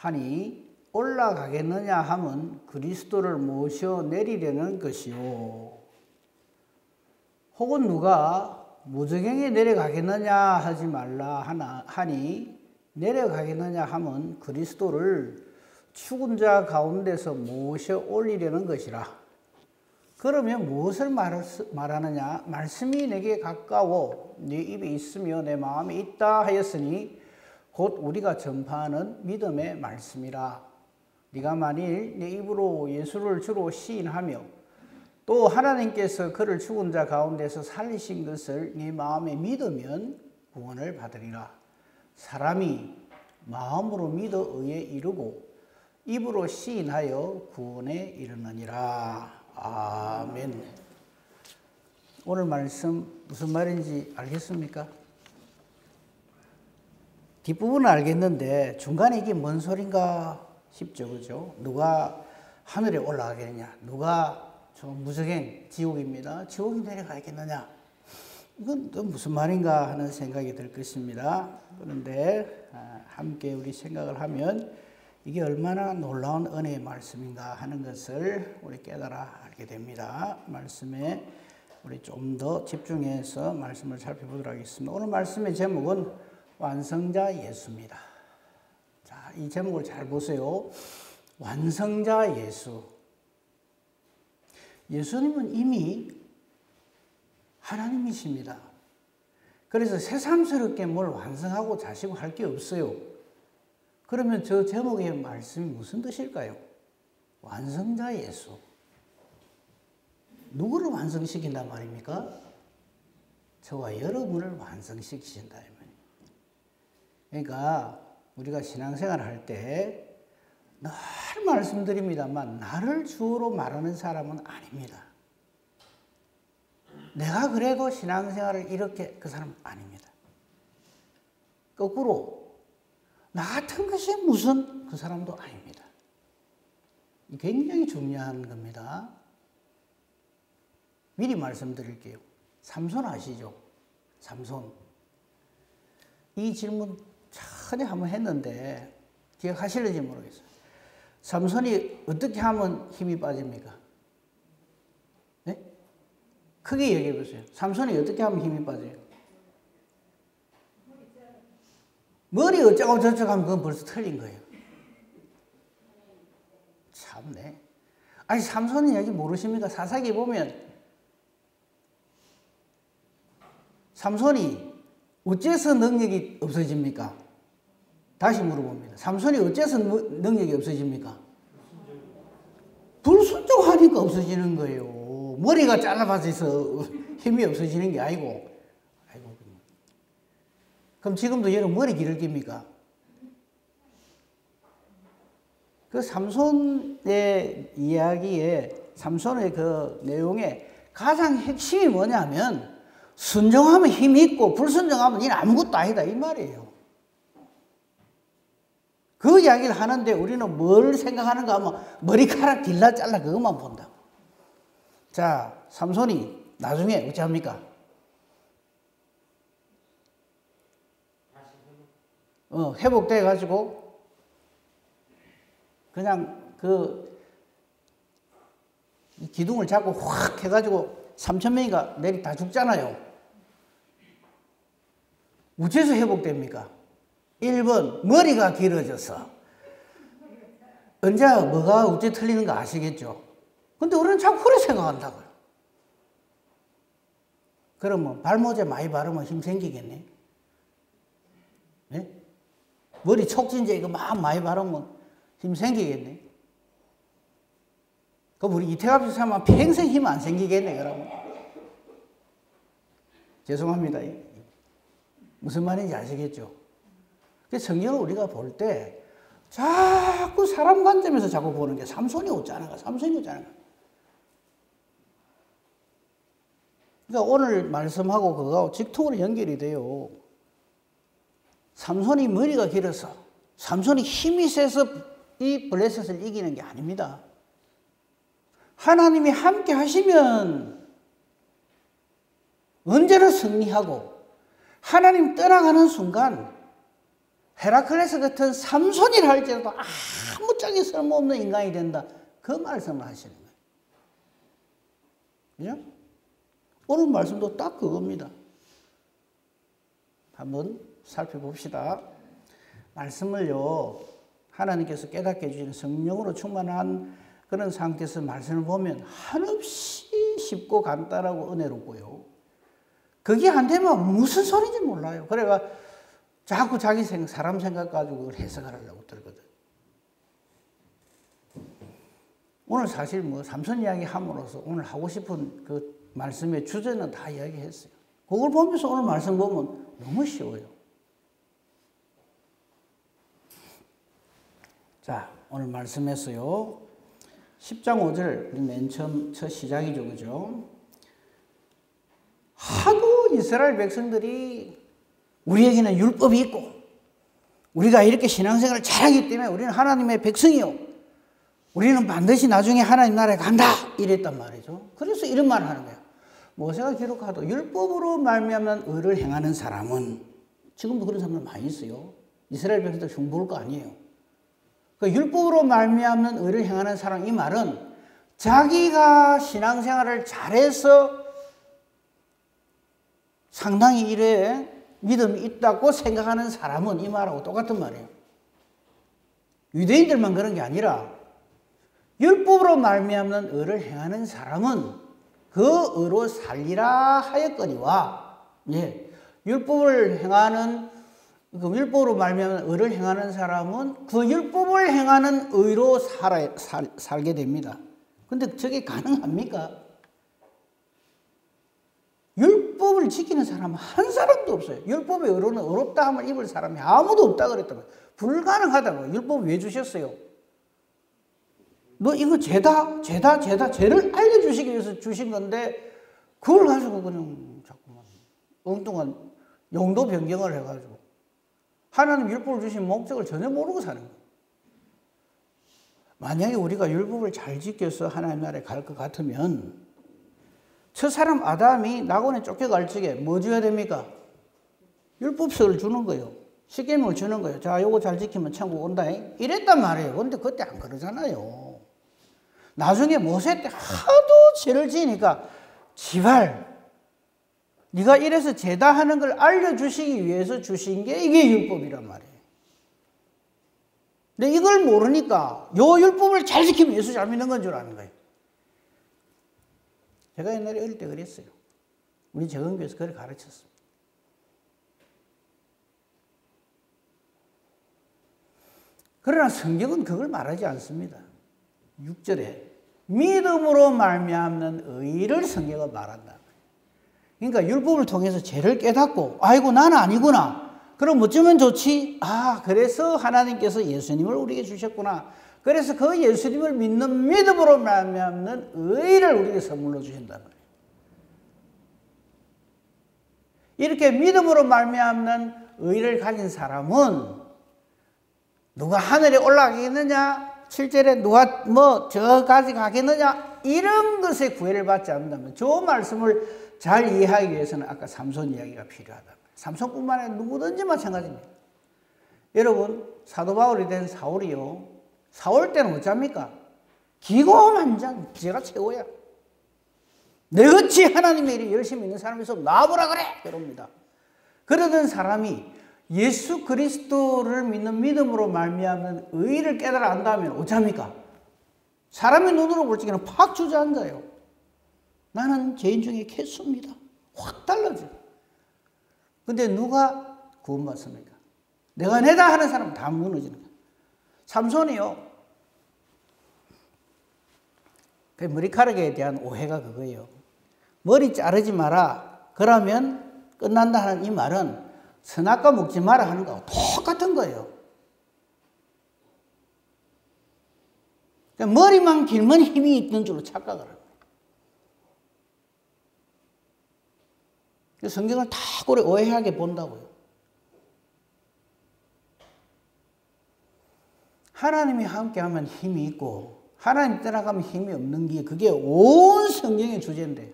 하니 올라가겠느냐 함은 그리스도를 모셔 내리려는 것이요. 혹은 누가 무저갱에 내려가겠느냐 하지 말라 하니 내려가겠느냐 함은 그리스도를 죽은 자 가운데서 모셔 올리려는 것이라. 그러면 무엇을 말하느냐? 말씀이 내게 가까워 네 입에 있으며 내 마음에 있다 하였으니 곧 우리가 전파하는 믿음의 말씀이라. 네가 만일 내 입으로 예수를 주로 시인하며 또 하나님께서 그를 죽은 자 가운데서 살리신 것을 네 마음에 믿으면 구원을 받으리라. 사람이 마음으로 믿어 의에 이르고 입으로 시인하여 구원에 이르느니라. 아멘. 오늘 말씀 무슨 말인지 알겠습니까? 뒷부분은 알겠는데 중간에 이게 뭔 소린가 싶죠, 그죠? 누가 하늘에 올라가겠느냐? 누가 저 무저갱 지옥입니다. 지옥에 내려가겠느냐? 이건 또 무슨 말인가 하는 생각이 들 것입니다. 그런데 함께 우리 생각을 하면 이게 얼마나 놀라운 은혜의 말씀인가 하는 것을 우리 깨달아 알게 됩니다. 말씀에 우리 좀 더 집중해서 말씀을 살펴보도록 하겠습니다. 오늘 말씀의 제목은 완성자 예수입니다. 자, 이 제목을 잘 보세요. 완성자 예수. 예수님은 이미 하나님이십니다. 그래서 새삼스럽게 뭘 완성하고 자시고 할 게 없어요. 그러면 저 제목의 말씀이 무슨 뜻일까요? 완성자 예수. 누구를 완성시킨단 말입니까? 저와 여러분을 완성시키신다. 그러니까 우리가 신앙생활을 할 때 늘 말씀드립니다만 나를 주어로 말하는 사람은 아닙니다. 내가 그래도 신앙생활을 이렇게 그 사람은 아닙니다. 거꾸로 나 같은 것이 무슨 그 사람도 아닙니다. 굉장히 중요한 겁니다. 미리 말씀드릴게요. 삼손 아시죠? 삼손. 이 질문 전에 한번 했는데 기억하실는지 모르겠어요. 삼손이 어떻게 하면 힘이 빠집니까? 네? 크게 얘기해 보세요. 삼손이 어떻게 하면 힘이 빠져요? 머리 어쩌고 저쩌고 하면 그건 벌써 틀린 거예요. 참네. 아니 삼손이 여기 모르십니까? 사사기 보면 삼손이 어째서 능력이 없어집니까? 다시 물어봅니다. 삼손이 어째서 능력이 없어집니까? 불순종하니까 없어지는 거예요. 머리가 잘라봐서 힘이 없어지는 게 아니고. 그럼 지금도 여러분 머리 기를 깁니까? 그 삼손의 이야기에, 삼손의 그 내용에 가장 핵심이 뭐냐면 순종하면 힘이 있고 불순종하면 이는 아무것도 아니다 이 말이에요. 그 이야기를 하는데 우리는 뭘 생각하는가 하면 머리카락 딜라 잘라 그것만 본다. 자, 삼손이 나중에 어찌 합니까? 회복돼 가지고 그냥 그 기둥을 잡고 확 해가지고 3,000명이가 내리 다 죽잖아요. 어째서 회복됩니까? 1번 머리가 길어져서. 언제 뭐가 어째 틀리는 거 아시겠죠? 근데 우리는 자꾸 그래 생각한다고요. 그러면 발모제 많이 바르면 힘 생기겠네? 네? 머리 촉진제 이거 막 많이 바르면 힘 생기겠네? 그럼 우리 이태갑 사람은 평생 힘 안 생기겠네, 그러면? 죄송합니다. 무슨 말인지 아시겠죠? 그래서 성경을 우리가 볼 때 자꾸 사람 관점에서 자꾸 보는 게 삼손이 어쩌는가, 삼손이 어쩌는가. 그러니까 오늘 말씀하고 그거하고 직통으로 연결이 돼요. 삼손이 머리가 길어서, 삼손이 힘이 세서 이 블레셋을 이기는 게 아닙니다. 하나님이 함께 하시면 언제나 승리하고, 하나님 떠나가는 순간 헤라클레스 같은 삼손이라 할지라도 아무짝에 쓸모없는 인간이 된다. 그 말씀을 하시는 거예요. 그죠? 오늘 말씀도 딱 그겁니다. 한번 살펴봅시다. 말씀을요, 하나님께서 깨닫게 해주시는 성령으로 충만한 그런 상태에서 말씀을 보면 한없이 쉽고 간단하고 은혜롭고요. 그게 안 되면 무슨 소리인지 몰라요. 그래가 자꾸 자기 사람 생각 가지고 그걸 해석을 하려고 들거든. 오늘 사실 뭐 삼손 이야기 함으로써 오늘 하고 싶은 그 말씀의 주제는 다 이야기했어요. 그걸 보면서 오늘 말씀 보면 너무 쉬워요. 자, 오늘 말씀에서요, 10장 5절, 맨 처음 첫 시작이죠, 그죠? 하도 이스라엘 백성들이 우리에게는 율법이 있고 우리가 이렇게 신앙생활을 잘하기 때문에 우리는 하나님의 백성이요, 우리는 반드시 나중에 하나님 나라에 간다 이랬단 말이죠. 그래서 이런 말을 하는 거예요. 모세가 기록하도 율법으로 말미암는 의를 행하는 사람은, 지금도 그런 사람들 많이 있어요. 이스라엘 백성들 흉볼 거 아니에요. 그 율법으로 말미암는 의를 행하는 사람, 이 말은 자기가 신앙생활을 잘해서 상당히 이래 믿음이 있다고 생각하는 사람은 이 말하고 똑같은 말이에요. 유대인들만 그런 게 아니라 율법으로 말미암는 의를 행하는 사람은 그 의로 살리라 하였거니와, 예, 율법을 행하는, 그 율법으로 말미암는 의를 행하는 사람은 그 율법을 행하는 의로 살게 됩니다. 근데 저게 가능합니까? 율법을 지키는 사람은 한 사람도 없어요. 율법의 의로는 의롭다 함을 입을 사람이 아무도 없다 그랬단 말이에요. 불가능하다고. 율법을 왜 주셨어요? 너 이거 죄를 알려주시기 위해서 주신 건데 그걸 가지고 그냥 자꾸만 엉뚱한 용도 변경을 해가지고 하나님 율법을 주신 목적을 전혀 모르고 사는 거예요. 만약에 우리가 율법을 잘 지켜서 하나님 나라에 갈 것 같으면 저 사람 아담이 낙원에 쫓겨갈 적에 뭐 줘야 됩니까? 율법서를 주는 거예요. 십계명을 주는 거예요. 자, 요거 잘 지키면 천국 온다. 이랬단 말이에요. 근데 그때 안 그러잖아요. 나중에 모세 때 하도 죄를 지으니까 지발 네가 이래서 죄다 하는 걸 알려주시기 위해서 주신 게 이게 율법이란 말이에요. 근데 이걸 모르니까 요 율법을 잘 지키면 예수 잘 믿는 건 줄 아는 거예요. 제가 옛날에 어릴 때 그랬어요. 우리 재건교에서 그걸 가르쳤습니다. 그러나 성경은 그걸 말하지 않습니다. 6절에 믿음으로 말미암는 의를 성경은 말한다. 그러니까 율법을 통해서 죄를 깨닫고 아이고 나는 아니구나. 그럼 어쩌면 좋지? 아, 그래서 하나님께서 예수님을 우리에게 주셨구나. 그래서 그 예수님을 믿는 믿음으로 말미암는 의를 우리에게 선물로 주신단 말이에요. 이렇게 믿음으로 말미암는 의를 가진 사람은 누가 하늘에 올라가겠느냐? 7절에 누가 뭐 저까지 가겠느냐? 이런 것에 구애를 받지 않는다면 저 말씀을 잘 이해하기 위해서는 아까 삼손 이야기가 필요하다. 삼손뿐만 아니라 누구든지 마찬가지입니다. 여러분, 사도 바울이 된 사울이요, 사울 때는 어쩝니까? 기고만장, 제가 최고야. 내같이 하나님의 일에 열심히 있는 사람이 있으면 놔보라 그래! 그럽니다. 그러던 사람이 예수 그리스도를 믿는 믿음으로 말미암는 의를 깨달아 안다면 어쩝니까? 사람의 눈으로 볼 적에는 팍 주저앉아요. 나는 죄인 중에 개수입니다. 확 달라져요. 근데 누가 구원받습니까? 내가 내다 하는 사람은 다 무너지는 거예요. 삼손이요, 그 머리카락에 대한 오해가 그거예요. 머리 자르지 마라 그러면 끝난다 하는 이 말은 선악과 먹지 마라 하는 거하고 똑같은 거예요. 그러니까 머리만 길면 힘이 있는 줄로 착각을 합니다. 성경을 다 그래 오해하게 본다고요. 하나님이 함께하면 힘이 있고 하나님 떠나가면 힘이 없는 게 그게 온 성경의 주제인데,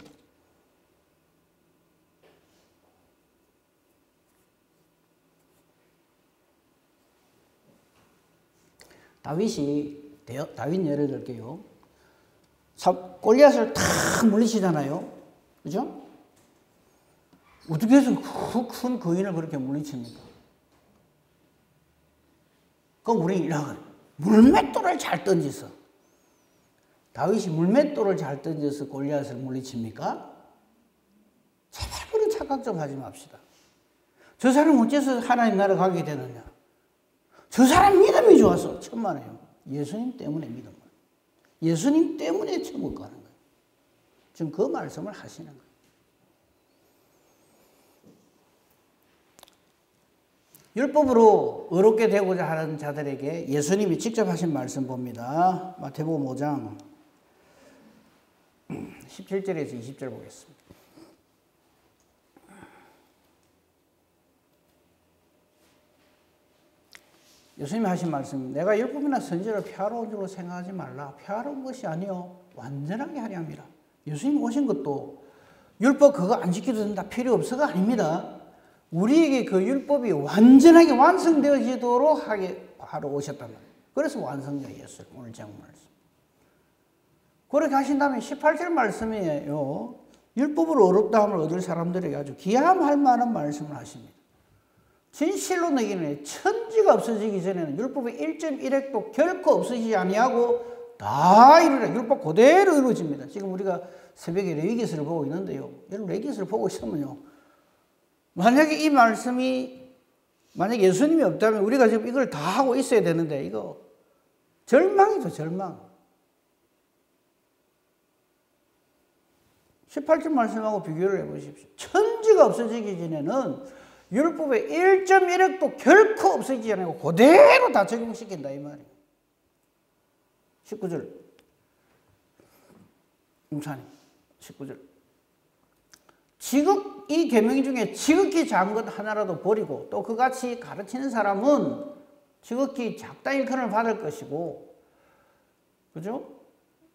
다윗 예를 들게요. 골리앗을 탁 물리치잖아요. 그죠? 어떻게 해서 그 큰 거인을 그렇게 물리칩니까? 그럼 우리 이런 물맷돌을 잘 던져서 다윗이 물맷돌을 잘 던져서 골리앗을 물리칩니까? 제발 그런 착각 좀 하지 맙시다. 저 사람 어째서 하나님 나라 가게 되느냐? 저 사람 믿음이 좋아서 천만에요. 예수님 때문에 믿음. 예수님 때문에 천국 가는 거예요. 지금 그 말씀을 하시는 거예요. 율법으로 의롭게 되고자 하는 자들에게 예수님이 직접 하신 말씀 봅니다. 마태복음 5장 17절에서 20절 보겠습니다. 예수님이 하신 말씀, 내가 율법이나 선지를 폐하러 온 줄로 생각하지 말라. 폐하러 온 것이 아니요 완전하게 하려 함이라. 예수님 오신 것도 율법 그거 안 지켜도 된다 필요 없어가 아닙니다. 우리에게 그 율법이 완전하게 완성되어지도록 하러 오셨단 말이에요. 그래서 완성자였어요. 오늘 장 말씀. 그렇게 하신 다음에 18절 말씀이에요. 율법으로 어렵다함을 얻을 사람들에게 아주 기함할 만한 말씀을 하십니다. 진실로 너희는 천지가 없어지기 전에는 율법의 1.1획도 결코 없어지지 아니하고 다 이루라. 율법 그대로 이루어집니다. 지금 우리가 새벽에 레위기서를 보고 있는데요. 여러분 레위기서를 보고 있으면요. 만약에 이 말씀이 만약에 예수님이 없다면 우리가 지금 이걸 다 하고 있어야 되는데 이거 절망이죠. 절망. 18절 말씀하고 비교를 해보십시오. 천지가 없어지기 전에는 율법의 1.1획도 결코 없어지지 않고 그대로 다 적용시킨다 이 말이에요. 19절 용사님 19절 이 계명 중에 지극히 작은 것 하나라도 버리고 또 그같이 가르치는 사람은 지극히 작다 일컬음을 받을 것이고 그죠?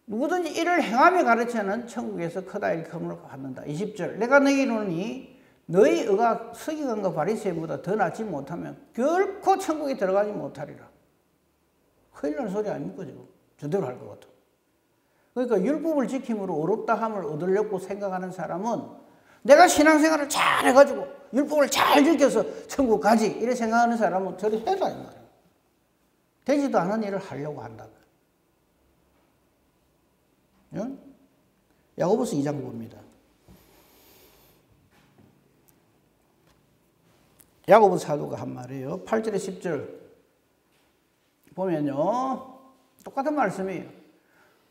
누구든지 이를 행하며 가르치는 천국에서 크다 일컬음을 받는다. 20절 내가 너희에게 이르노니 너희 의가 서기관과 바리새인보다 더 낫지 못하면 결코 천국에 들어가지 못하리라. 큰일 날 소리 아닙니까 지금? 저대로 할 것 같아. 그러니까 율법을 지킴으로 어렵다함을 얻으려고 생각하는 사람은 내가 신앙생활을 잘 해가지고 율법을 잘 지켜서 천국 가지 이렇게 생각하는 사람은 저리 해라 이 말이에요. 되지도 않은 일을 하려고 한다. 응? 야고보서 2장 봅니다. 야고보 사도가 한 말이에요. 8절에 10절 보면요. 똑같은 말씀이에요.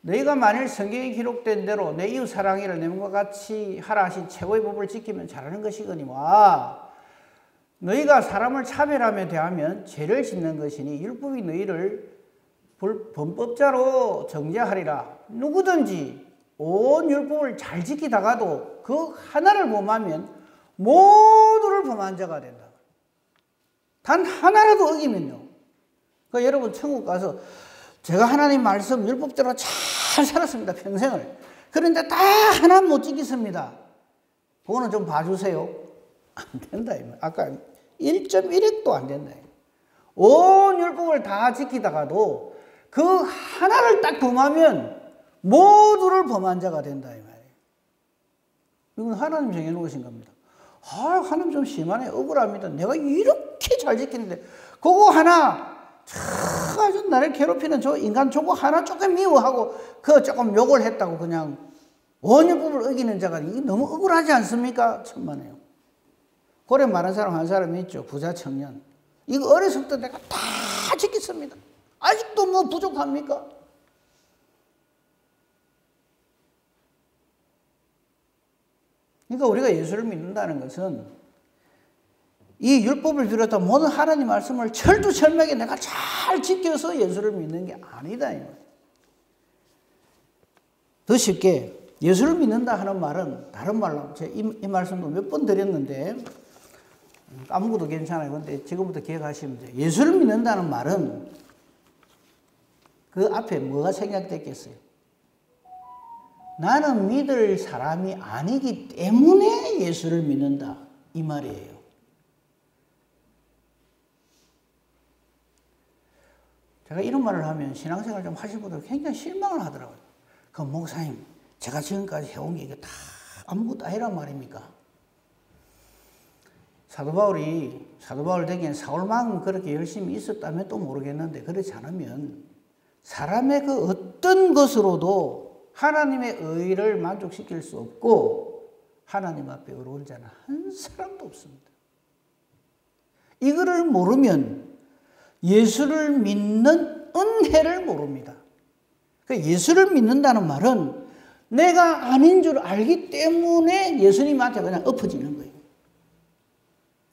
너희가 만일 성경에 기록된 대로 내 이웃 사랑이를 내 몸과 같이 하라 하신 최고의 법을 지키면 잘하는 것이거니와 너희가 사람을 차별하며 대하면 죄를 짓는 것이니 율법이 너희를 범법자로 정죄하리라. 누구든지 온 율법을 잘 지키다가도 그 하나를 범하면 모두를 범한 자가 된다. 단 하나라도 어기면요. 그 여러분 천국 가서 제가 하나님 말씀 율법대로 잘 살았습니다. 평생을. 그런데 다 하나 못 지켰습니다. 그거는 좀 봐주세요. 안 된다. 아까 1.1획도 안 된다. 온 율법을 다 지키다가도 그 하나를 딱 범하면 모두를 범한 자가 된다. 이 말이에요. 이건 하나님 정해놓으신 겁니다. 아, 하나님 좀 심하네. 억울합니다. 내가 이렇게 잘 지키는데 그거 하나 아주 나를 괴롭히는 저 인간 저거 하나 조금 미워하고 그 조금 욕을 했다고 그냥 원율법을 어기는 자가 이게 너무 억울하지 않습니까? 천만에요. 고래 많은 사람 한 사람이 있죠. 부자 청년. 이거 어렸을 때부터 내가 다 지켰습니다. 아직도 뭐 부족합니까? 그러니까 우리가 예수를 믿는다는 것은 이 율법을 비롯한 모든 하나님 말씀을 철두철미하게 내가 잘 지켜서 예수를 믿는 게 아니다. 더 쉽게 예수를 믿는다 하는 말은 다른 말로 제가 이 말씀도 몇 번 드렸는데 까먹어도 괜찮아요. 근데 지금부터 기억하시면 돼요. 예수를 믿는다는 말은 그 앞에 뭐가 생략됐겠어요? 나는 믿을 사람이 아니기 때문에 예수를 믿는다. 이 말이에요. 제가 이런 말을 하면 신앙생활 좀 하실 분들 굉장히 실망을 하더라고요. 그 목사님, 제가 지금까지 해온 게 이게 다 아무것도 아니란 말입니까? 사도 바울 되기엔 사울만큼 그렇게 열심히 있었다면 또 모르겠는데, 그렇지 않으면 사람의 그 어떤 것으로도 하나님의 의를 만족시킬 수 없고 하나님 앞에 의로운 자는 한 사람도 없습니다. 이거를 모르면 예수를 믿는 은혜를 모릅니다. 예수를 믿는다는 말은 내가 아닌 줄 알기 때문에 예수님한테 그냥 엎어지는 거예요.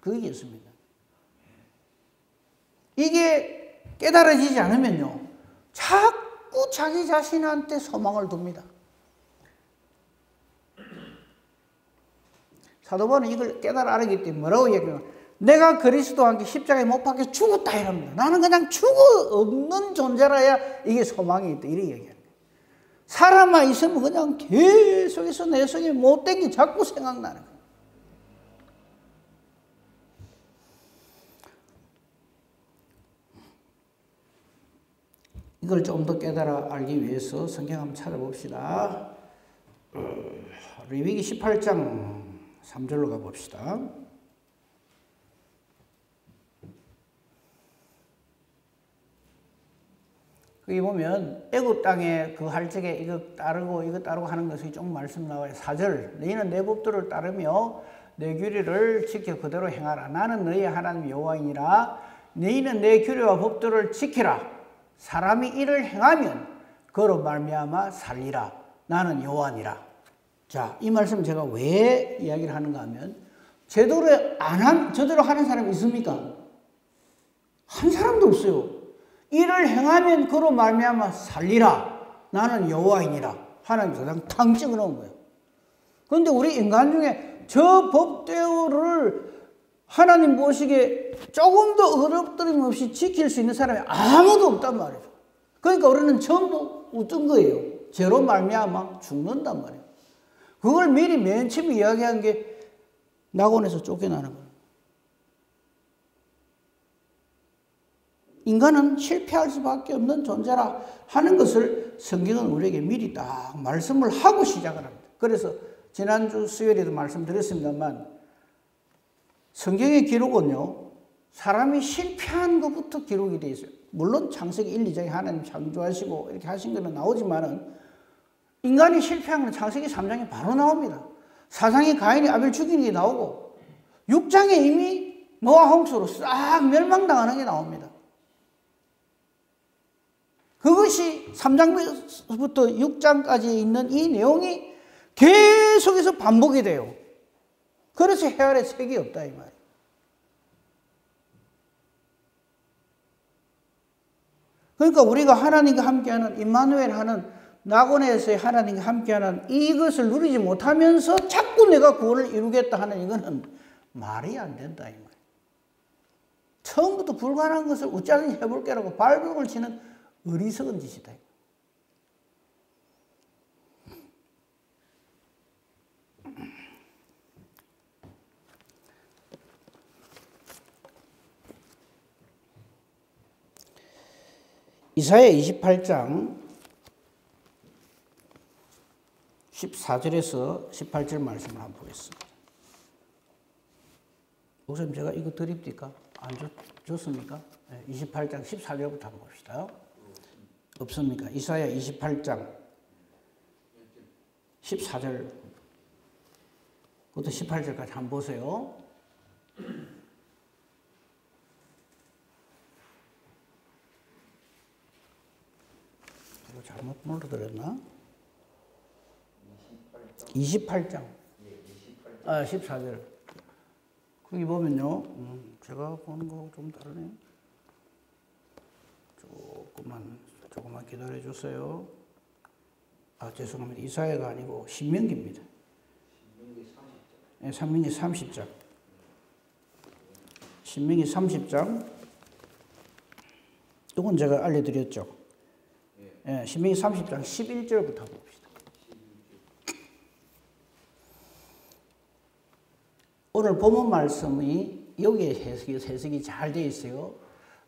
그게 예수입니다. 이게 깨달아지지 않으면요, 자꾸 자기 자신한테 소망을 둡니다. 사도 바울은 이걸 깨달아 알기 때문에 뭐라고 얘기해요? 내가 그리스도와 함께 십자가에 못 박혀 죽었다 이럽니다. 나는 그냥 죽어 없는 존재라야 이게 소망이 있다, 이렇게 얘기하는 거예요. 살아만 있으면 그냥 계속해서 내 속에 못된 게 자꾸 생각나는 거예요. 이걸 좀 더 깨달아 알기 위해서 성경 한번 찾아봅시다. 레위기 18장 3절로 가봅시다. 거기 보면 애굽 땅에 그 할 적에 이거 따르고 하는 것이 좀 말씀 나와요. 4절, 너희는 내 법도를 따르며 내 규례를 지켜 그대로 행하라. 나는 너희의 하나님 여호와이니라. 너희는 내 규례와 법도를 지키라. 사람이 이를 행하면 그로 말미암아 살리라. 나는 여호와니라. 자, 이 말씀 제가 왜 이야기를 하는가 하면, 제대로 하는 사람이 있습니까? 한 사람도 없어요. 이를 행하면 그로 말미암아 살리라. 나는 여호와이니라. 하나님 가장 탕 찍어 놓은 거예요. 그런데 우리 인간 중에 저 법대로를 하나님 보시기에 조금 더 어렵더림 없이 지킬 수 있는 사람이 아무도 없단 말이에요. 그러니까 우리는 전부 어떤 거예요? 죄로 말미암아 죽는단 말이에요. 그걸 미리 맨 처음에 이야기한 게 낙원에서 쫓겨나는 거예요. 인간은 실패할 수밖에 없는 존재라 하는 것을 성경은 우리에게 미리 딱 말씀을 하고 시작을 합니다. 그래서 지난주 수요일에도 말씀드렸습니다만, 성경의 기록은요, 사람이 실패한 것부터 기록이 되어 있어요. 물론 창세기 1, 2장에 하나님 창조하시고 이렇게 하신 거는 나오지만은, 인간이 실패한 건 창세기 3장에 바로 나옵니다. 4장에 가인이 아벨 죽이는 게 나오고, 6장에 이미 노아 홍수로 싹 멸망당하는 게 나옵니다. 그것이 3장부터 6장까지 있는 이 내용이 계속해서 반복이 돼요. 그래서 해 아래 색이 없다 이 말이에요. 그러니까 우리가 하나님과 함께하는 임마누엘 하는 낙원에서의 하나님과 함께하는 이것을 누리지 못하면서 자꾸 내가 구원을 이루겠다 하는 이거는 말이 안 된다 이 말이에요. 처음부터 불가능한 것을 어쩌든지 해볼게라고 발버둥을 치는 어리석은 짓이다. 이사야 28장 14절에서 18절 말씀을 한번 보겠습니다. 목사님, 제가 이거 드립니까? 안 줬습니까? 28장 14절부터 한번 봅시다. 없습니까? 이사야 28장 14절 부터 18절까지 한번 보세요. 잘못 눌러드렸나? 28장 14절. 거기 보면요, 제가 보는 거하고 좀 다르네요. 조금만 기다려 주세요. 죄송합니다. 이사야가 아니고 신명기입니다. 신명기 30장. 신명기 30장. 이건 제가 알려드렸죠. 신명기 30장 11절부터 봅시다. 오늘 본문 말씀이 여기에 해석이 잘 되어 있어요.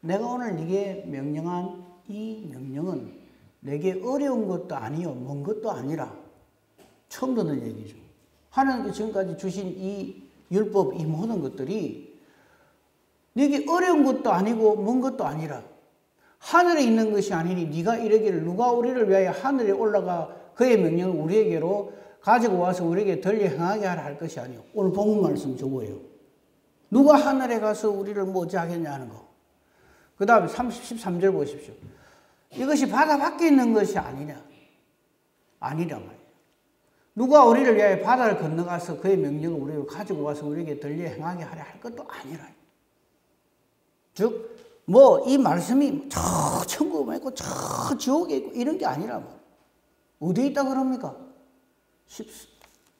내가 오늘 네게 명령한 이 명령은 내게 어려운 것도 아니요 먼 것도 아니라 처음 듣는 얘기죠. 하나님께서 지금까지 주신 이 율법, 이 모든 것들이 네게 어려운 것도 아니고 먼 것도 아니라 하늘에 있는 것이 아니니 네가 이르기를 누가 우리를 위하여 하늘에 올라가 그의 명령을 우리에게로 가지고 와서 우리에게 덜리 행하게 하라 할 것이 아니요. 오늘 본문 말씀 저거예요. 누가 하늘에 가서 우리를 뭐 어찌하겠냐 하는 거. 그 다음에 13절 보십시오. 이것이 바다 밖에 있는 것이 아니냐. 아니란 말이에요. 누가 우리를 위하여 바다를 건너가서 그의 명령을 우리를 가지고 와서 우리에게 덜리 행하게 하려 할 것도 아니라. 즉, 뭐 이 말씀이 저 천국에 있고 저 지옥에 있고 이런 게 아니라 말이에요. 어디에 있다 그럽니까?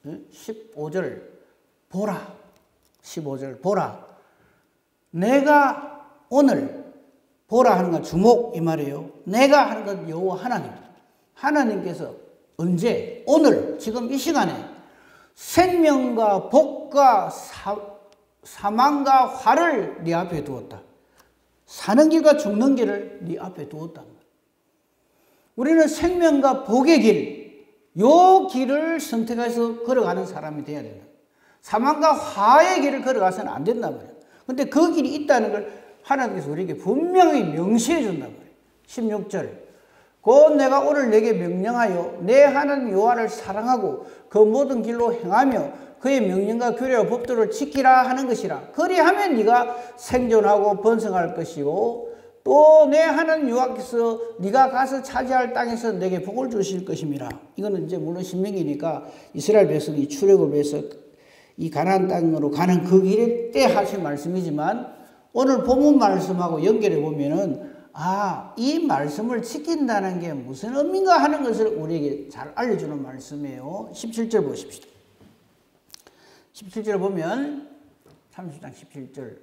15절 보라. 15절 보라. 내가 오늘 보라 하는 건 주목 이 말이에요. 내가 하는 건 여호와 하나님. 하나님께서 언제? 오늘 지금 이 시간에 생명과 복과 사망과 화를 네 앞에 두었다. 사는 길과 죽는 길을 네 앞에 두었다. 우리는 생명과 복의 길, 요 길을 선택해서 걸어가는 사람이 되어야 된다. 사망과 화의 길을 걸어가서는 안 된단 말이야. 근데 그 길이 있다는 걸 하나님께서 우리에게 분명히 명시해 준단 말이에요. 16절. 곧 내가 오늘 내게 명령하여 내 하나님 여호와를 사랑하고 그 모든 길로 행하며 그의 명령과 규례와 법도를 지키라 하는 것이라. 그리하면 네가 생존하고 번성할 것이고 또 내 하나님 여호와께서 네가 가서 차지할 땅에서 내게 복을 주실 것임이라. 이거는 이제 물론 신명기니까 이스라엘 백성이 출애굽을 해서 이 가나안 땅으로 가는 그 길에 때 하신 말씀이지만 오늘 본문 말씀하고 연결해 보면은 이 말씀을 지킨다는 게 무슨 의미인가 하는 것을 우리에게 잘 알려주는 말씀이에요. 17절 보십시오. 17절 보면 30장 17절.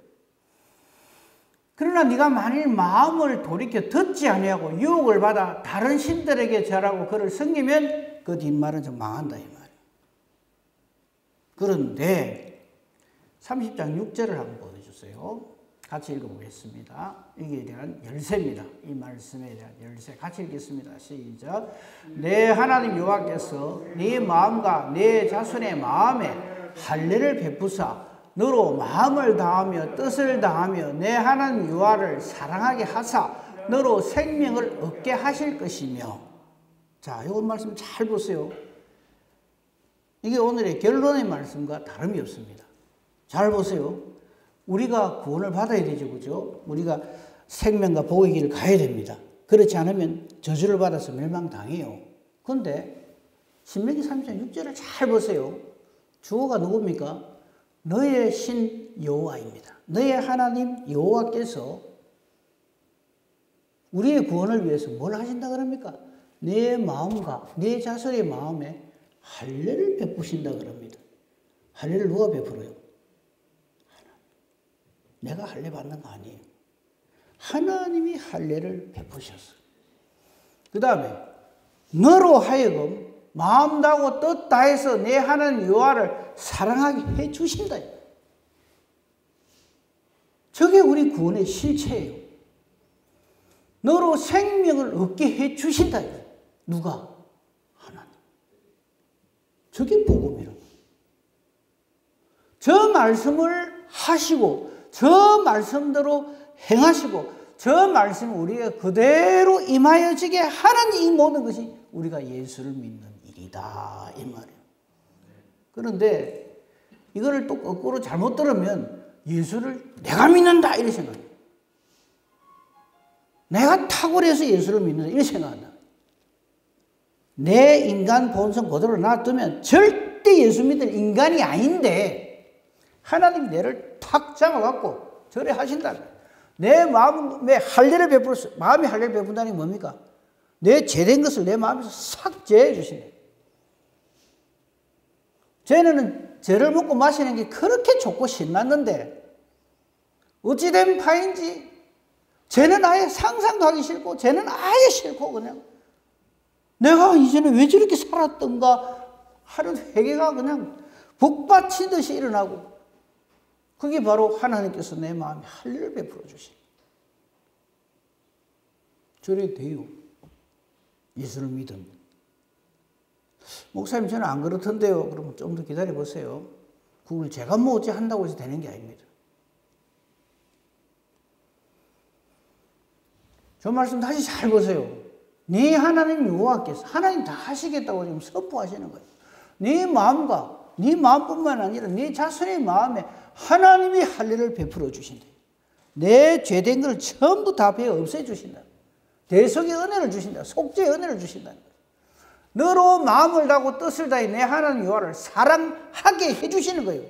그러나 네가 만일 마음을 돌이켜 듣지 아니하고 유혹을 받아 다른 신들에게 절하고 그를 섬기면 그 뒷말은 좀 망한다 이 말이에요. 그런데 30장 6절을 한번 보여주세요. 같이 읽어보겠습니다. 이게 대한 열쇠입니다. 이 말씀에 대한 열쇠. 같이 읽겠습니다. 시작. 내 하나님 여호와께서 네 마음과 내 자손의 마음에 할례를 베푸사 너로 마음을 다하며 뜻을 다하며 내 하나님 여호와를 사랑하게 하사 너로 생명을 얻게 하실 것이며. 자, 이건 말씀 잘 보세요. 이게 오늘의 결론의 말씀과 다름이 없습니다. 잘 보세요. 우리가 구원을 받아야 되죠. 그죠? 우리가 생명과 복의 길을 가야 됩니다. 그렇지 않으면 저주를 받아서 멸망당해요. 그런데 신명기 3장 6절을 잘 보세요. 주어가 누굽니까? 너의 신 여호와입니다. 너의 하나님 여호와께서 우리의 구원을 위해서 뭘 하신다 그럽니까? 내 마음과 내 자손의 마음에 할례를 베푸신다 그럽니다. 할례를 누가 베풀어요? 내가 할례 받는 거 아니에요. 하나님이 할례를 베푸셨어요. 그 다음에 너로 하여금 마음 다하고 뜻 다해서 내 하나님 여호와를 사랑하게 해 주신다. 저게 우리 구원의 실체예요. 너로 생명을 얻게 해 주신다. 누가? 하나님. 저게 복음이라고. 저 말씀을 하시고 저 말씀대로 행하시고 저 말씀이 우리가 그대로 임하여지게 하는 이 모든 것이 우리가 예수를 믿는 일이다 이 말이에요. 그런데 이거를 또 거꾸로 잘못 들으면 예수를 내가 믿는다 이렇게 생각해요. 내가 탁월해서 예수를 믿는다 이렇게 생각한다. 내 인간 본성 그대로 놔두면 절대 예수 믿을 인간이 아닌데 하나님이 내를 탁 잡아갖고 저래 하신다. 내 마음에 할례를 베풀었어. 마음이 할례를 베푼다는 게 뭡니까? 내 죄된 것을 내 마음에서 싹 제해 주신다. 쟤네는 죄를 먹고 마시는 게 그렇게 좋고 신났는데 어찌된 파인지 쟤는 아예 상상도 하기 싫고 쟤는 아예 싫고 그냥 내가 이전에 왜 저렇게 살았던가 하는 회개가 그냥 북받치듯이 일어나고 그게 바로 하나님께서 내 마음에 할례를 베풀어 주신. 저래 돼요. 예수를 믿으면. 목사님 저는 안 그렇던데요. 그러면 좀 더 기다려 보세요. 그걸 제가 뭐 어찌 한다고 해서 되는 게 아닙니다. 저 말씀 다시 잘 보세요. 네 하나님 여호와께서 하나님 다 하시겠다고 지금 선포하시는 거예요. 네 마음과 네 마음뿐만 아니라 네 자손의 마음에 하나님이 할 일을 베풀어 주신다. 내 죄된 걸 전부 다 베어 없애 주신다. 대속의 은혜를 주신다. 속죄의 은혜를 주신다. 너로 마음을 다하고 뜻을 다해 내 하나님 여호와를 사랑하게 해주시는 거예요.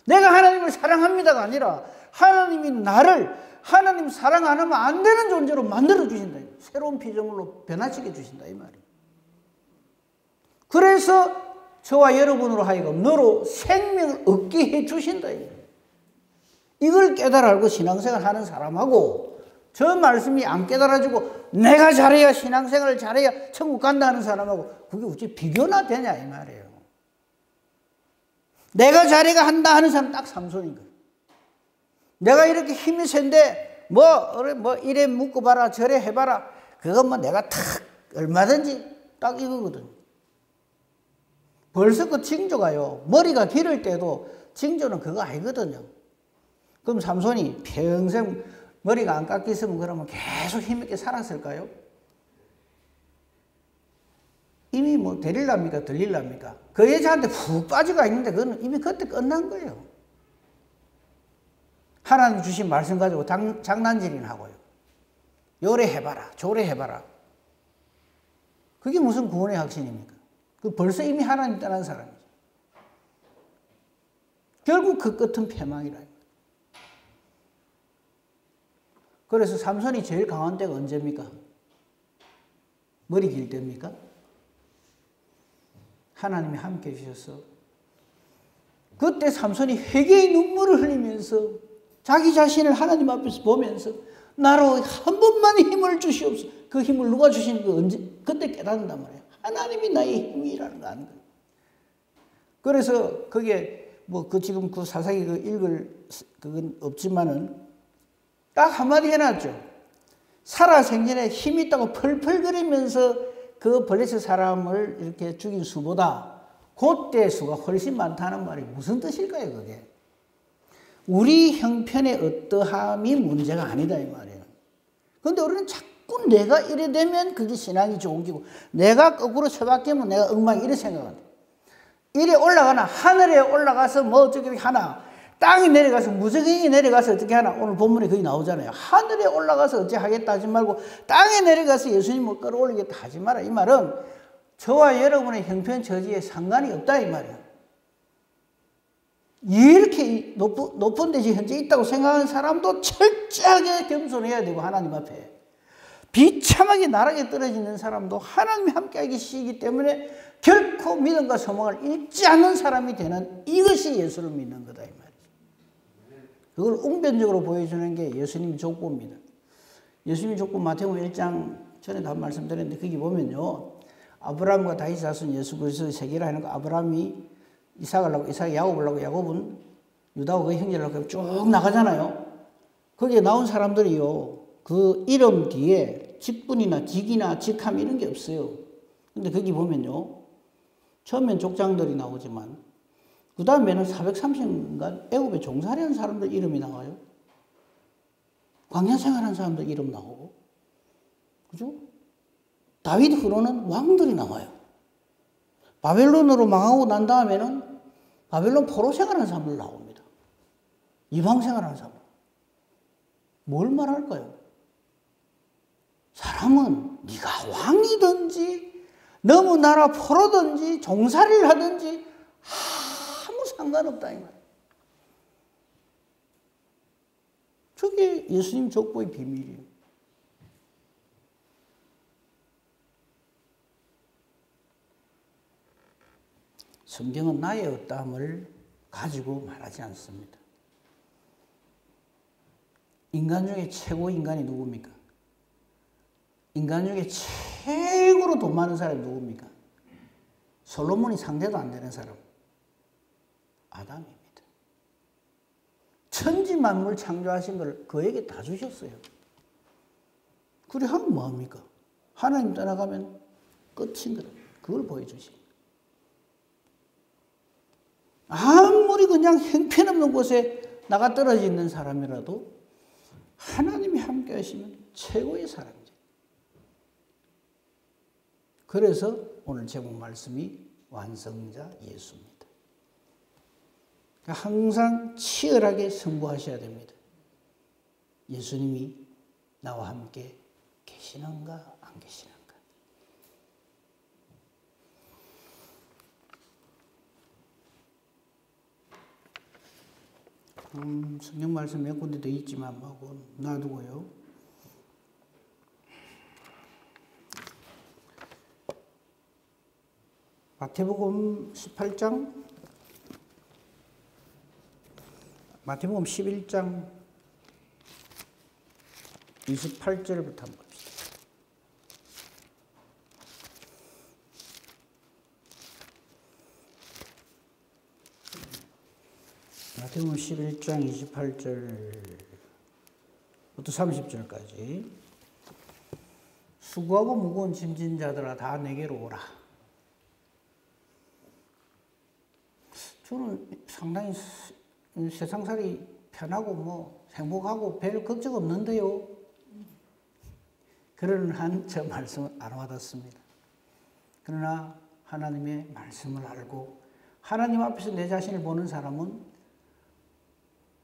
내가 하나님을 사랑합니다가 아니라 하나님이 나를 하나님 사랑 안 하면 안 되는 존재로 만들어 주신다. 새로운 피조물로 변화시켜 주신다 이 말이에요. 그래서 저와 여러분으로 하여금 너로 생명을 얻게 해 주신다. 이걸 깨달아 알고 신앙생활 하는 사람하고 저 말씀이 안 깨달아지고 내가 잘해야 신앙생활을 잘해야 천국 간다 하는 사람하고 그게 어찌 비교나 되냐 이 말이에요. 내가 잘해야 한다 하는 사람 딱 삼손인 거예요. 내가 이렇게 힘이 센데 뭐 이래 묶어봐라 저래 해봐라 그건 뭐 내가 탁 얼마든지 딱 이거거든요. 벌써 그 징조가요. 머리가 기를 때도 징조는 그거 아니거든요. 그럼 삼손이 평생 머리가 안 깎였으면 그러면 계속 힘있게 살았을까요? 이미 뭐 데릴랍니까? 들릴랍니까? 그 여자한테 푹 빠져가 있는데 그건 이미 그때 끝난 거예요. 하나님 주신 말씀 가지고 장난질이나 하고요. 요래 해봐라, 저래 해봐라. 그게 무슨 구원의 확신입니까? 그 벌써 이미 하나님 떠난 사람이죠. 결국 그 끝은 패망이라. 그래서 삼손이 제일 강한 때가 언제입니까? 머리 길 때입니까? 하나님이 함께 해주셔서 그때 삼손이 회개의 눈물을 흘리면서 자기 자신을 하나님 앞에서 보면서 나로 한 번만 힘을 주시옵소서. 그 힘을 누가 주시는 거 언제 그때 깨닫는단 말이에요. 하나님이 나의 힘이라는 거 아는 거예요. 그래서 그게 뭐 그 지금 그 사사기 그 읽을 그건 없지만은 딱 한마디 해놨죠. 살아생전에 힘이 있다고 펄펄거리면서 그 블레셋 사람을 이렇게 죽인 수보다 그때 수가 훨씬 많다는 말이 무슨 뜻일까요, 그게? 우리 형편의 어떠함이 문제가 아니다, 이 말이에요. 그런데 우리는 자꾸 내가 이래 되면 그게 신앙이 좋은 기고, 내가 거꾸로 처박히면 내가 엉망이 이래 생각한다. 이래 올라가나, 하늘에 올라가서 뭐 어떻게 하나, 땅에 내려가서 무적행이 내려가서 어떻게 하나. 오늘 본문에 거기 나오잖아요. 하늘에 올라가서 어찌 하겠다 하지 말고 땅에 내려가서 예수님을 끌어올리겠다 하지 마라. 이 말은 저와 여러분의 형편 처지에 상관이 없다 이 말이에요. 이렇게 높은 데서 현재 있다고 생각하는 사람도 철저하게 겸손해야 되고 하나님 앞에 비참하게 나락에 떨어지는 사람도 하나님이 함께 하시기 때문에 결코 믿음과 소망을 잃지 않는 사람이 되는 이것이 예수를 믿는 거다 이 말이에요. 그걸 웅변적으로 보여주는 게 예수님의 족보입니다. 예수님의 족보 마태복음 1장 전에도 한 말씀 드렸는데 거기 보면요. 아브라함과 다윗 자손 예수 그리스도의 세계라 하는 거 아브라함이 이삭을 낳고 이삭이 야곱을 낳고 야곱은 유다와 그 형제를 낳고 쭉 나가잖아요. 거기에 나온 사람들이요. 그 이름 뒤에 직분이나 직이나 직함 이런 게 없어요. 근데 거기 보면요. 처음엔 족장들이 나오지만 그 다음에는 430년간 애굽에 종살이한 사람들 이름이 나와요. 광야 생활한 사람들 이름 나오고. 그죠? 다윗 후로는 왕들이 나와요. 바벨론으로 망하고 난 다음에는 바벨론 포로 생활하는 사람들 나옵니다. 이방 생활하는 사람. 뭘 말할까요? 사람은 네가 왕이든지 너무 나라 포로든지 종살이를 하든지 아무 상관없다 이 말이에요. 저게 예수님 족보의 비밀이에요. 성경은 나의 어떠함을 가지고 말하지 않습니다. 인간 중에 최고 인간이 누굽니까? 인간 중에 최고로 돈 많은 사람이 누굽니까? 솔로몬이 상대도 안 되는 사람. 아담입니다. 천지 만물 창조하신 걸 그에게 다 주셨어요. 그래 하면 뭐합니까? 하나님 떠나가면 끝인 거다. 그걸 보여주시. 아무리 그냥 형편없는 곳에 나가 떨어져 있는 사람이라도 하나님이 함께 하시면 최고의 사람이죠. 그래서 오늘 제목 말씀이 완성자 예수입니다. 그러니까 항상 치열하게 승부하셔야 됩니다. 예수님이 나와 함께 계시는가 안 계시는가. 성경 말씀 몇 군데 더 있지만 하고 놔두고요. 마태복음 18장, 마태복음 11장 28절부터 한번 봅시다. 마태복음 11장 28절부터 30절까지. 수고하고 무거운 짐진 자들아 다 내게로 오라. 저는 상당히 세상살이 편하고 뭐 행복하고 별 걱정 없는데요. 그러는 한 저 말씀을 안 와닿습니다. 그러나 하나님의 말씀을 알고 하나님 앞에서 내 자신을 보는 사람은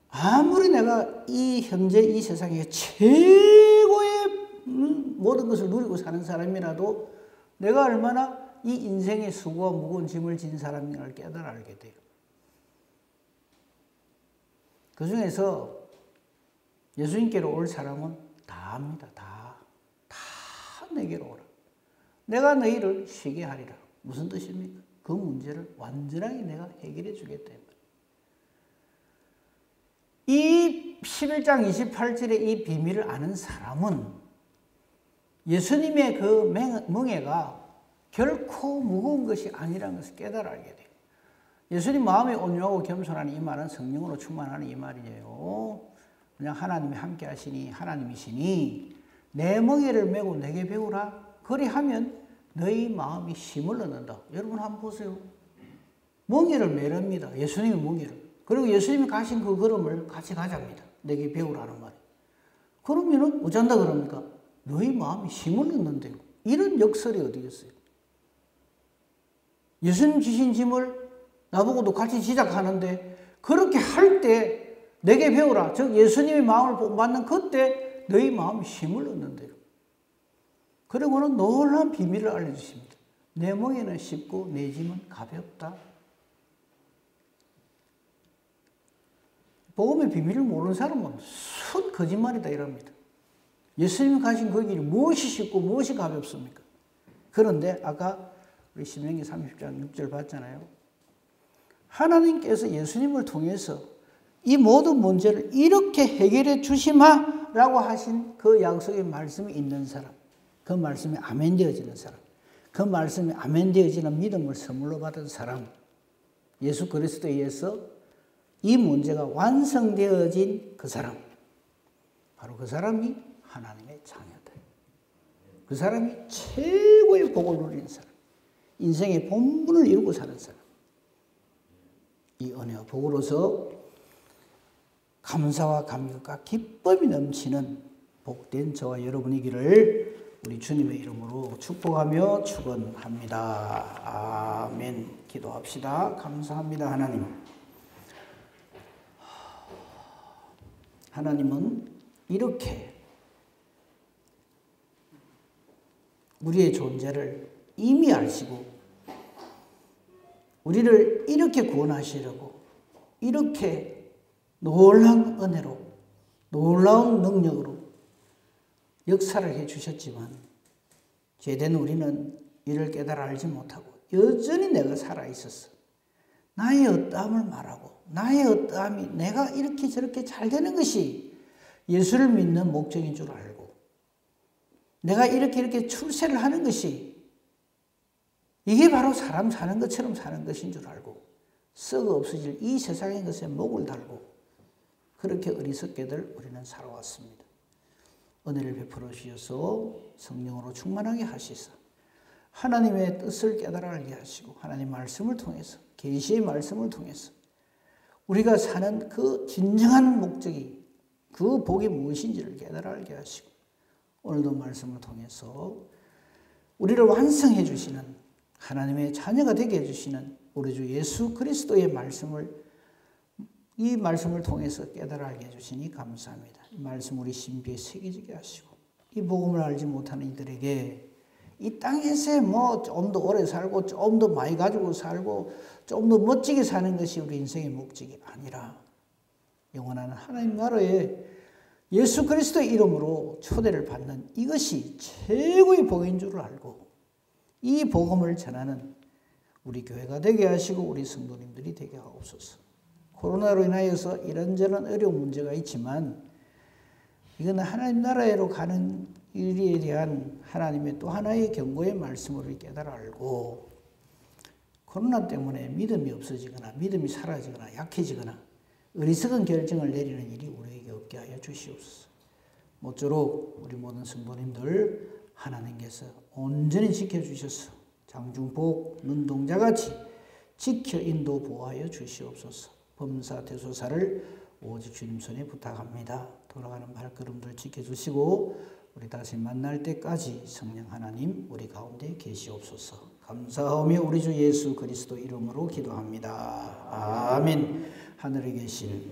아무리 내가 이 현재 이 세상에 최고의 모든 것을 누리고 사는 사람이라도 내가 얼마나 이 인생의 수고와 무거운 짐을 진 사람인가를 깨달아 알게 돼요. 그 중에서 예수님께로 올 사람은 다 합니다. 다 내게로 오라. 내가 너희를 쉬게 하리라. 무슨 뜻입니까? 그 문제를 완전하게 내가 해결해 주겠다. 이 11장 28절의 이 비밀을 아는 사람은 예수님의 그 멍에가 결코 무거운 것이 아니라는 것을 깨달아 알게 돼요. 예수님 마음이 온유하고 겸손하니 이 말은 성령으로 충만하는 이 말이에요. 그냥 하나님이 함께 하시니 하나님이시니 내 멍에를 메고 내게 배우라. 그리하면 너희 마음이 힘을 얻는다. 여러분 한번 보세요. 멍에를 메릅니다. 예수님의 멍에를. 그리고 예수님이 가신 그 걸음을 같이 가자입니다. 내게 배우라는 말이에요. 그러면은 어쩐다 그럽니까? 너희 마음이 힘을 얻는데요. 이런 역설이 어디 있어요? 예수님 지신 짐을 나보고도 같이 지작하는데 그렇게 할 때 내게 배우라. 즉 예수님의 마음을 본받는 그때 너희 마음이 힘을 얻는데요. 그리고는 놀라운 비밀을 알려주십니다. 내 멍에는 쉽고 내 짐은 가볍다. 복음의 비밀을 모르는 사람은 순 거짓말이다 이럽니다. 예수님이 가신 그 길이 무엇이 쉽고 무엇이 가볍습니까? 그런데 아까 우리 신명기 30장 6절 봤잖아요. 하나님께서 예수님을 통해서 이 모든 문제를 이렇게 해결해 주시마라고 하신 그 약속의 말씀이 있는 사람, 그 말씀이 아멘 되어지는 사람, 그 말씀이 아멘 되어지는 믿음을 선물로 받은 사람, 예수 그리스도에 의해서 이 문제가 완성되어진 그 사람, 바로 그 사람이 하나님의 자녀다. 그 사람이 최고의 복을 누리는 사람, 인생의 본분을 이루고 사는 사람. 이 은혜와 복으로서 감사와 감격과 기쁨이 넘치는 복된 저와 여러분이기를 우리 주님의 이름으로 축복하며 축원합니다. 아멘. 기도합시다. 감사합니다. 하나님. 하나님은 이렇게 우리의 존재를 이미 아시고 우리를 이렇게 구원하시려고 이렇게 놀라운 은혜로 놀라운 능력으로 역사를 해 주셨지만 죄된 우리는 이를 깨달아 알지 못하고 여전히 내가 살아 있었어. 나의 어떠함을 말하고 나의 어떠함이 내가 이렇게 저렇게 잘 되는 것이 예수를 믿는 목적인 줄 알고 내가 이렇게 출세를 하는 것이 이게 바로 사람 사는 것처럼 사는 것인 줄 알고 썩어 없어질 이 세상의 것에 목을 달고 그렇게 어리석게들 우리는 살아왔습니다. 은혜를 베풀어 주셔서 성령으로 충만하게 하시사 하나님의 뜻을 깨달아 알게 하시고 하나님 말씀을 통해서 계시의 말씀을 통해서 우리가 사는 그 진정한 목적이 그 복이 무엇인지를 깨달아 알게 하시고 오늘도 말씀을 통해서 우리를 완성해 주시는 하나님의 자녀가 되게 해주시는 우리 주 예수 그리스도의 말씀을 이 말씀을 통해서 깨달아 알게 해주시니 감사합니다. 이 말씀 우리 신비에 새겨지게 하시고 이 복음을 알지 못하는 이들에게 이 땅에서 뭐 좀 더 오래 살고 좀 더 많이 가지고 살고 좀 더 멋지게 사는 것이 우리 인생의 목적이 아니라 영원한 하나님 나라에 예수 그리스도의 이름으로 초대를 받는 이것이 최고의 복인 줄 알고 이 복음을 전하는 우리 교회가 되게 하시고 우리 성도님들이 되게 하옵소서. 코로나로 인하여서 이런저런 어려운 문제가 있지만 이건 하나님 나라로 가는 일에 대한 하나님의 또 하나의 경고의 말씀을 깨달아 알고 코로나 때문에 믿음이 없어지거나 믿음이 사라지거나 약해지거나 어리석은 결정을 내리는 일이 우리에게 없게 하여 주시옵소서. 모쪼록 우리 모든 성도님들 하나님께서 온전히 지켜주셔서 장중복 눈동자같이 지켜 인도 보호하여 주시옵소서. 범사 대소사를 오직 주님 손에 부탁합니다. 돌아가는 발걸음들 지켜주시고 우리 다시 만날 때까지 성령 하나님 우리 가운데 계시옵소서. 감사하며 우리 주 예수 그리스도 이름으로 기도합니다. 아멘. 하늘에 계신